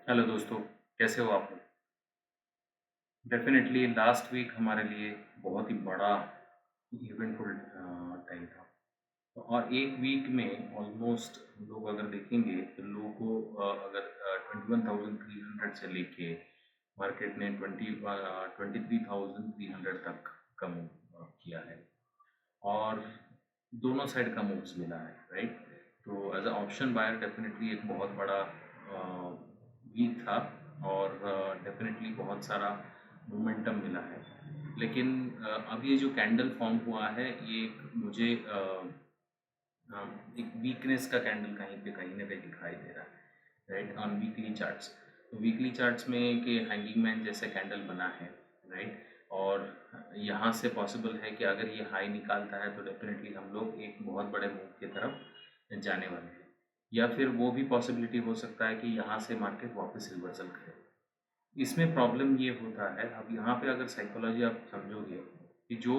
Hello दोस्तों, कैसे हो आप लोग? डेफिनेटली लास्ट वीक हमारे लिए बहुत ही बड़ा इवेंटफुल टाइम था। और एक वीक में ऑलमोस्ट हम लोग अगर देखेंगे तो लोगों को अगर 21,300 से लेके मार्केट ने 23,300 तक का मूव किया है। और दोनों साइड का मूव्स मिला है, राइट? तो as a option buyer definitely एक बहुत बड़ा वीक था। और डेफिनेटली बहुत सारा मोमेंटम मिला है। लेकिन अब ये जो कैंडल फॉर्म हुआ है ये मुझे एक वीकनेस का कैंडल कहीं ना कहीं दिखाई दे रहा है, राइट? ऑन वीकली चार्ट्स, तो वीकली चार्ट्स में कि हैंगिंग मैन जैसे कैंडल बना है, राइट? और यहाँ से पॉसिबल है कि अगर ये हाई निकालता है तो डेफिनेटली हम लोग एक बहुत बड़े मूव की तरफ जाने वाले हैं। या फिर वो भी पॉसिबिलिटी हो सकता है कि यहाँ से मार्केट वापस रिवर्सल करे। इसमें प्रॉब्लम ये होता है, अब यहाँ पे अगर साइकोलॉजी आप समझोगे कि जो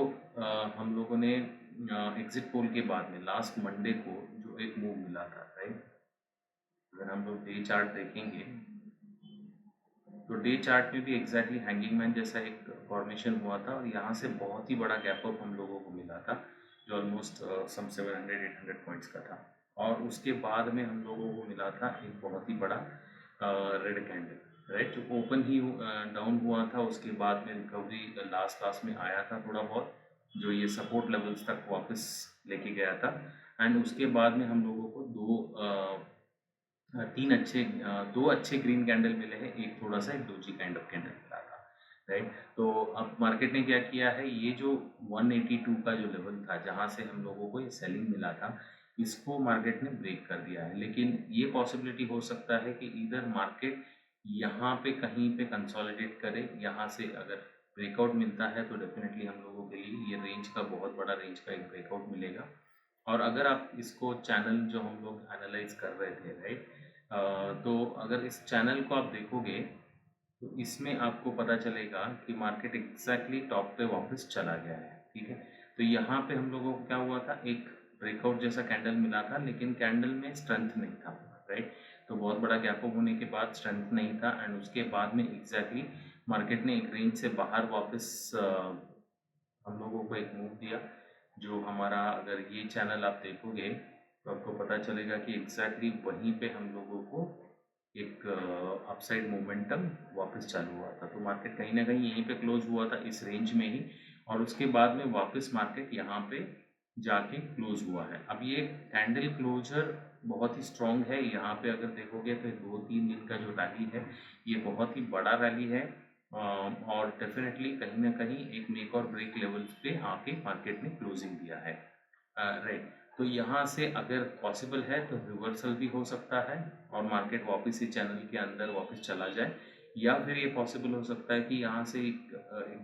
हम लोगों ने एग्जिट पोल के बाद में लास्ट मंडे को जो एक मूव मिला था, राइट? अगर हम लोग डे चार्ट देखेंगे तो डे चार्ट में भी एग्जैक्टली हैंगिंग मैन जैसा एक फॉर्मेशन हुआ था और यहाँ से बहुत ही बड़ा गैप अप हम लोगों को मिला था, जो ऑलमोस्ट सम 700-800 पॉइंट्स का था। और उसके बाद में हम लोगों को मिला था एक बहुत ही बड़ा रेड कैंडल, राइट? जो ओपन ही डाउन हुआ था, उसके बाद में रिकवरी लास्ट क्लास में आया था थोड़ा बहुत, जो ये सपोर्ट लेवल्स तक वापस लेके गया था। एंड उसके बाद में हम लोगों को दो अच्छे ग्रीन कैंडल मिले हैं, एक थोड़ा सा एक डोजी काइंड ऑफ कैंडल मिला था, राइट? तो अब मार्केट ने क्या किया है, ये जो 182 का जो लेवल था जहाँ से हम लोगों को ये सेलिंग मिला था, इसको मार्केट ने ब्रेक कर दिया है। लेकिन ये पॉसिबिलिटी हो सकता है कि इधर मार्केट यहाँ पे कहीं पे कंसोलिडेट करे, यहाँ से अगर ब्रेकआउट मिलता है तो डेफिनेटली हम लोगों के लिए ये रेंज का बहुत बड़ा रेंज का एक ब्रेकआउट मिलेगा। और अगर आप इसको चैनल जो हम लोग एनालाइज कर रहे थे, राइट? तो अगर इस चैनल को आप देखोगे तो इसमें आपको पता चलेगा कि मार्केट एग्जैक्टली टॉप पे वापस चला गया है, ठीक है? तो यहाँ पे हम लोगों को क्या हुआ था, एक ब्रेकआउट जैसा कैंडल मिला था लेकिन कैंडल में स्ट्रेंथ नहीं था, राइट? तो बहुत बड़ा गैप अप होने के बाद स्ट्रेंथ नहीं था एंड उसके बाद में एग्जैक्टली मार्केट ने एक रेंज से बाहर वापस हम लोगों को एक मूव दिया। जो हमारा अगर ये चैनल आप देखोगे तो आपको पता चलेगा कि एग्जैक्टली वहीं पे हम लोगों को एक अपसाइड मोमेंटम वापस चालू हुआ था। तो मार्केट कहीं ना कहीं यहीं पे क्लोज हुआ था इस रेंज में ही, और उसके बाद में वापस मार्केट यहाँ पे जाके क्लोज हुआ है। अब ये कैंडल क्लोजर बहुत ही स्ट्रॉन्ग है। यहाँ पे अगर देखोगे तो 2-3 दिन का जो रैली है ये बहुत ही बड़ा रैली है। और डेफिनेटली कहीं ना कहीं एक मेक और ब्रेक लेवल्स पे आके मार्केट ने क्लोजिंग दिया है, राइट? तो यहाँ से अगर पॉसिबल है तो रिवर्सल भी हो सकता है और मार्केट वापस ही चैनल के अंदर वापस चला जाए, या फिर ये पॉसिबल हो सकता है कि यहाँ से एक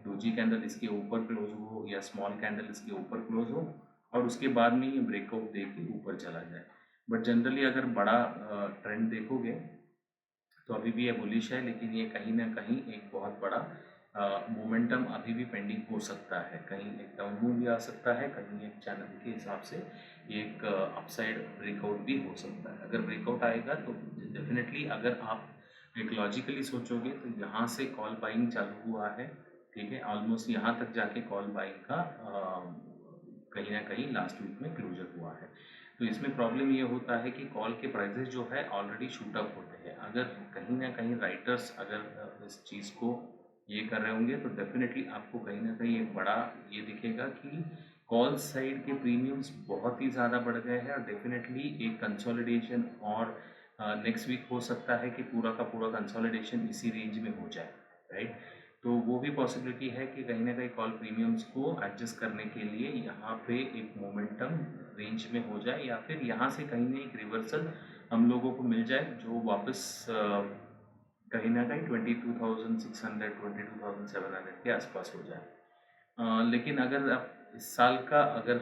डोजी कैंडल इसके ऊपर क्लोज हो या स्मॉल कैंडल इसके ऊपर क्लोज हो और उसके बाद में ये ब्रेकआउट दे के ऊपर चला जाए। बट जनरली अगर बड़ा ट्रेंड देखोगे तो अभी भी ये बुलिश है, लेकिन ये कहीं ना कहीं एक बहुत बड़ा मोमेंटम अभी भी पेंडिंग हो सकता है। कहीं एक डाउन मूव भी आ सकता है, कहीं एक चैनल के हिसाब से एक अपसाइड ब्रेकआउट भी हो सकता है। अगर ब्रेकआउट आएगा तो डेफिनेटली अगर आप एक लॉजिकली सोचोगे तो यहाँ से कॉल बाइंग चालू हुआ है, ठीक है? ऑलमोस्ट यहाँ तक जाके कॉल बाइंग का कहीं ना कहीं लास्ट वीक में क्लोजर हुआ है। तो इसमें प्रॉब्लम ये होता है कि कॉल के प्राइसेस जो है ऑलरेडी शूट अप होते हैं। अगर कहीं ना कहीं राइटर्स अगर इस चीज़ को ये कर रहे होंगे तो डेफिनेटली आपको कहीं ना कहीं एक बड़ा ये दिखेगा कि कॉल साइड के प्रीमियम्स बहुत ही ज़्यादा बढ़ गए हैं और डेफिनेटली एक कंसोलिडेशन और नेक्स्ट वीक हो सकता है कि पूरा का पूरा कंसोलिडेशन इसी रेंज में हो जाए, राइट? तो वो भी पॉसिबिलिटी है कि कहीं ना कहीं कॉल प्रीमियम्स को एडजस्ट करने के लिए यहाँ पे एक मोमेंटम रेंज में हो जाए, या फिर यहाँ से कहीं ना एक रिवर्सल हम लोगों को मिल जाए जो वापस कहीं ना कहीं 22,600 22,700 के आसपास हो जाए। लेकिन अगर आप इस साल का अगर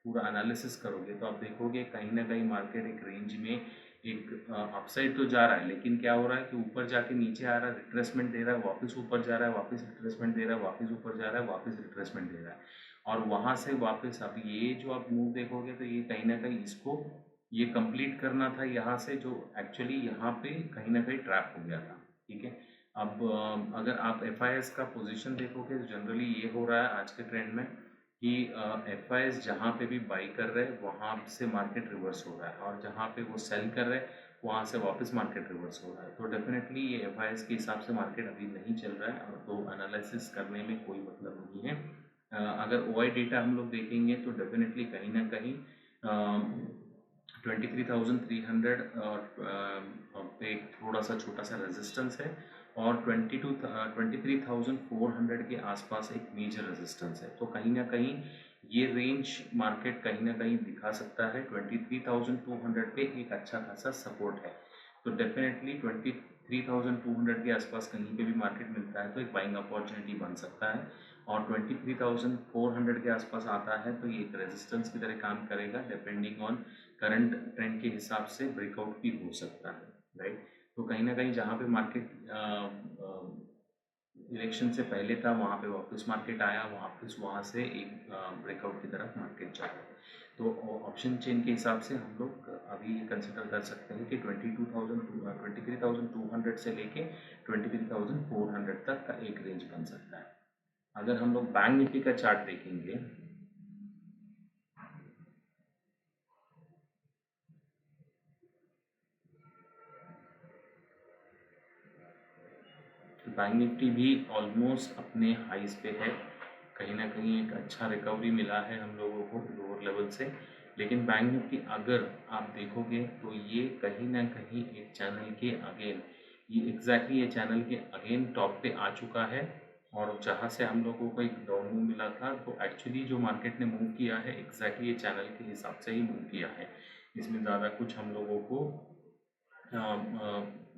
पूरा एनालिसिस करोगे तो आप देखोगे कहीं ना कहीं मार्केट एक रेंज में एक अपसाइड तो जा रहा है, लेकिन क्या हो रहा है कि ऊपर जाके नीचे आ रहा है, रिट्रेसमेंट दे रहा है, वापस ऊपर जा रहा है, वापस रिट्रेसमेंट दे रहा है, वापस ऊपर जा रहा है, वापस रिट्रेसमेंट दे रहा है। और वहाँ से वापस अब ये जो आप मूव देखोगे तो ये कहीं ना कहीं इसको ये कंप्लीट करना था यहाँ से, जो एक्चुअली यहाँ पे कहीं ना कहीं ट्रैप हो गया था। ठीक है। अब अगर आप FIS का पोजीशन देखोगे तो जनरली ये हो रहा है आज के ट्रेंड में कि FIS जहाँ पे भी बाई कर रहे हैं वहाँ से मार्केट रिवर्स हो रहा है, और जहाँ पे वो सेल कर रहे हैं वहाँ से वापस मार्केट रिवर्स हो रहा है। तो डेफिनेटली ये FIS के हिसाब से मार्केट अभी नहीं चल रहा है, और तो एनालिसिस करने में कोई मतलब नहीं है। अगर OI डेटा हम लोग देखेंगे तो डेफिनेटली कहीं ना कहीं 23,300 और पे एक थोड़ा सा छोटा सा रेजिस्टेंस है, और 23,400 के आसपास एक मेजर रेजिस्टेंस है। तो कहीं ना कहीं ये रेंज मार्केट कहीं ना कहीं दिखा सकता है। 23,200 पे एक अच्छा खासा सपोर्ट है, तो डेफिनेटली 23,200 के आसपास कहीं पे भी मार्केट मिलता है तो एक बाइंग अपॉर्चुनिटी बन सकता है, और 23,400 के आसपास आता है तो ये एक रेजिस्टेंस की तरह काम करेगा। डिपेंडिंग ऑन करंट ट्रेंड के हिसाब से ब्रेकआउट भी हो सकता है, राइट। तो कहीं ना कहीं जहाँ पे मार्केट इलेक्शन से पहले था वहाँ पे वापस मार्केट आया, वापस वहाँ से एक ब्रेकआउट की तरफ मार्केट जा रहा है। तो ऑप्शन चेन के हिसाब से हम लोग अभी कंसिडर कर सकते हैं कि 23,200 से लेके 23,400 तक का एक रेंज बन सकता है। अगर हम लोग बैंक निफ्टी का चार्ट देखेंगे, तो बैंक निफ्टी भी ऑलमोस्ट अपने हाइज पे है। कहीं ना कहीं एक अच्छा रिकवरी मिला है हम लोगों को लोअर लेवल से, लेकिन बैंक निफ्टी अगर आप देखोगे तो ये कहीं ना कहीं एक चैनल के अगेन, ये एग्जैक्टली ये चैनल के अगेन टॉप पे आ चुका है, और जहाँ से हम लोगों को एक डाउन मूव मिला था, तो एक्चुअली जो मार्केट ने मूव किया है एग्जैक्टली ये चैनल के हिसाब से ही मूव किया है। इसमें ज़्यादा कुछ हम लोगों को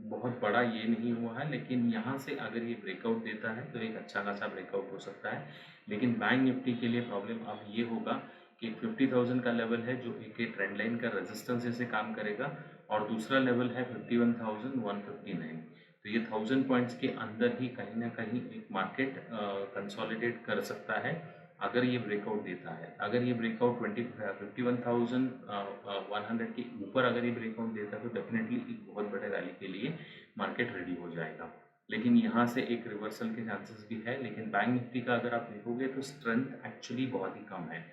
बहुत बड़ा ये नहीं हुआ है, लेकिन यहाँ से अगर ये ब्रेकआउट देता है तो एक अच्छा खासा ब्रेकआउट हो सकता है। लेकिन बैंक निफ्टी के लिए प्रॉब्लम अब ये होगा कि 50,000 का लेवल है जो एक ट्रेंड लाइन का रेजिस्टेंस जैसे काम करेगा, और दूसरा लेवल है 51,159। तो ये 1000 पॉइंट्स के अंदर ही कहीं ना कहीं एक मार्केट कंसोलिडेट कर सकता है अगर ये ब्रेकआउट देता है। अगर ये ब्रेकआउट 51,100 के ऊपर अगर ये ब्रेकआउट देता है तो डेफिनेटली एक बहुत बड़े रैली के लिए मार्केट रेडी हो जाएगा। लेकिन यहाँ से एक रिवर्सल के चांसेस भी है। लेकिन बैंक निफ्टी का अगर आप देखोगे तो स्ट्रेंथ एक्चुअली बहुत ही कम है।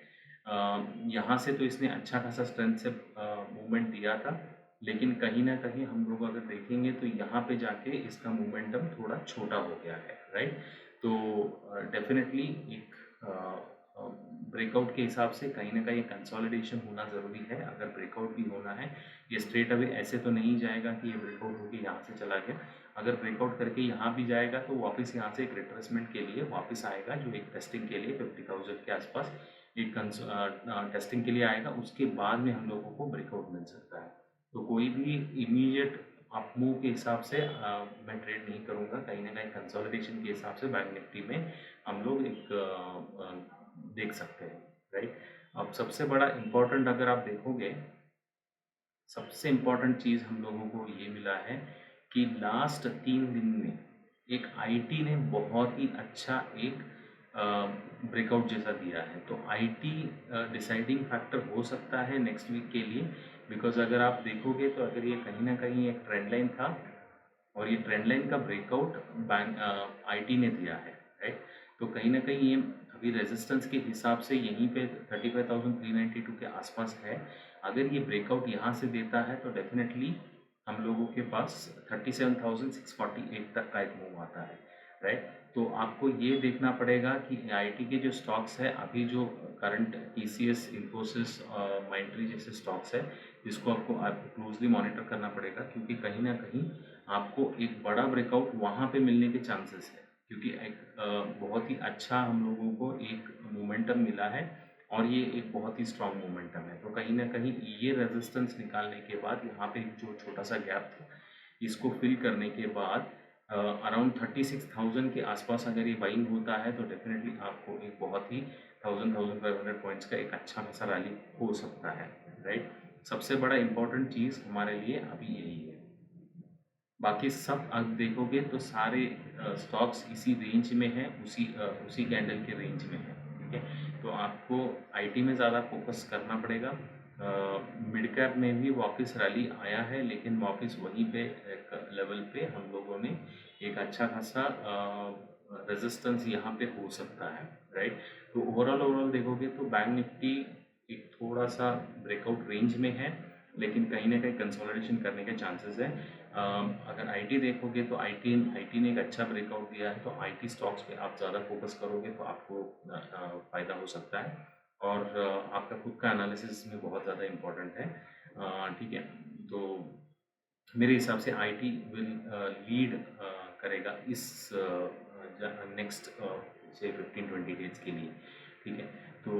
यहाँ से तो इसने अच्छा खासा स्ट्रेंथ से मूवमेंट दिया था, लेकिन कहीं ना कहीं हम लोग अगर देखेंगे तो यहाँ पे जाके इसका मोमेंटम थोड़ा छोटा हो गया है, राइट। तो डेफिनेटली एक ब्रेकआउट के हिसाब से कहीं ना कहीं कंसोलिडेशन होना ज़रूरी है। अगर ब्रेकआउट भी होना है, ये स्ट्रेट अवे ऐसे तो नहीं जाएगा कि ये ब्रेकआउट होकर यहाँ से चला गया। अगर ब्रेकआउट करके यहाँ भी जाएगा तो वापस यहाँ से एक रिट्रेसमेंट के लिए वापस आएगा, जो एक टेस्टिंग के लिए 50,000 के आसपास एक टेस्टिंग के लिए आएगा। उसके बाद में हम लोगों को ब्रेकआउट मिल सकता है। तो कोई भी इमीडिएट अप मूव के हिसाब से मैं ट्रेड नहीं करूँगा। कहीं ना कहीं कंसोलिडेशन के हिसाब से बैंक निफ्टी में हम लोग एक देख सकते हैं, राइट। अब सबसे बड़ा इम्पोर्टेंट अगर आप देखोगे, सबसे इम्पोर्टेंट चीज़ हम लोगों को ये मिला है कि लास्ट 3 दिन में एक आईटी ने बहुत ही अच्छा एक ब्रेकआउट जैसा दिया है। तो आईटी डिसाइडिंग फैक्टर हो सकता है नेक्स्ट वीक के लिए, बिकॉज अगर आप देखोगे तो अगर ये कहीं ना कहीं एक ट्रेंड लाइन था और ये ट्रेंड लाइन का ब्रेकआउट बैंक आईटी ने दिया है, राइट। तो कहीं ना कहीं ये अभी रेजिस्टेंस के हिसाब से यहीं पे 35,392 के आसपास है। अगर ये ब्रेकआउट यहाँ से देता है तो डेफिनेटली हम लोगों के पास 37,648 तक का एक मूव आता है, राइट। तो आपको ये देखना पड़ेगा कि आईटी के जो स्टॉक्स है अभी जो करंट टीसीएस, इन्फोसिस, माइंट्री जैसे स्टॉक्स है, जिसको आपको क्लोजली मॉनिटर करना पड़ेगा, क्योंकि कहीं ना कहीं आपको एक बड़ा ब्रेकआउट वहाँ पे मिलने के चांसेस है, क्योंकि एक बहुत ही अच्छा हम लोगों को एक मोमेंटम मिला है, और ये एक बहुत ही स्ट्रॉन्ग मोमेंटम है। तो कहीं ना कहीं ये रेजिस्टेंस निकालने के बाद यहाँ पे जो छोटा सा गैप था, इसको फिल करने के बाद अराउंड 36,000 के आसपास अगर ये बाइंग होता है तो डेफिनेटली आपको एक बहुत ही 1,500 पॉइंट्स का एक अच्छा खासा रैली हो सकता है, राइट। सबसे बड़ा इम्पोर्टेंट चीज़ हमारे लिए अभी यही है। बाकी सब आप देखोगे तो सारे स्टॉक्स इसी रेंज में है, उसी कैंडल के रेंज में है, ठीक है। तो आपको आईटी में ज़्यादा फोकस करना पड़ेगा। मिड कैप में भी वापस रैली आया है, लेकिन वापस वहीं पे एक लेवल पे हम लोगों ने एक अच्छा खासा रेजिस्टेंस यहाँ पे हो सकता है, राइट। तो ओवरऑल देखोगे तो बैंक निफ्टी एक थोड़ा सा ब्रेकआउट रेंज में है, लेकिन कहीं ना कहीं कंसोलिडेशन करने के चांसेस है। अगर आईटी देखोगे तो आईटी ने एक अच्छा ब्रेकआउट दिया है, तो आईटी स्टॉक्स पे आप ज़्यादा फोकस करोगे तो आपको फ़ायदा हो सकता है। और आपका खुद का एनालिसिस इसमें बहुत ज़्यादा इम्पोर्टेंट है, ठीक है। तो मेरे हिसाब से आईटी विल लीड करेगा इस नेक्स्ट से 15-20 डेज के लिए, ठीक है। तो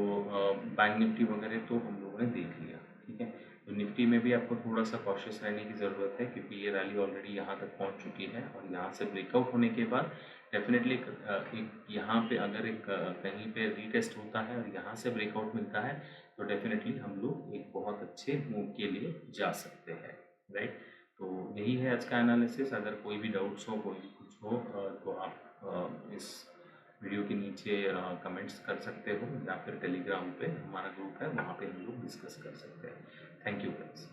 बैंक निफ्टी वगैरह तो हम लोगों ने देख लिया, ठीक है। तो निफ्टी में भी आपको थोड़ा सा कॉशियस रहने की ज़रूरत है, क्योंकि ये रैली ऑलरेडी यहाँ तक पहुँच चुकी है, और यहाँ से ब्रेकआउट होने के बाद डेफिनेटली एक यहाँ पे अगर एक कहीं पे रीटेस्ट होता है और यहाँ से ब्रेकआउट मिलता है, तो डेफिनेटली हम लोग एक बहुत अच्छे मूव के लिए जा सकते हैं, राइट। तो यही है आज का एनालिसिस। अगर कोई भी डाउट्स हो, कोई भी कुछ हो, तो आप इस वीडियो के नीचे कमेंट्स कर सकते हो, या फिर टेलीग्राम पे हमारा ग्रुप है, वहाँ पे हम लोग डिस्कस कर सकते हैं। Thank you friends.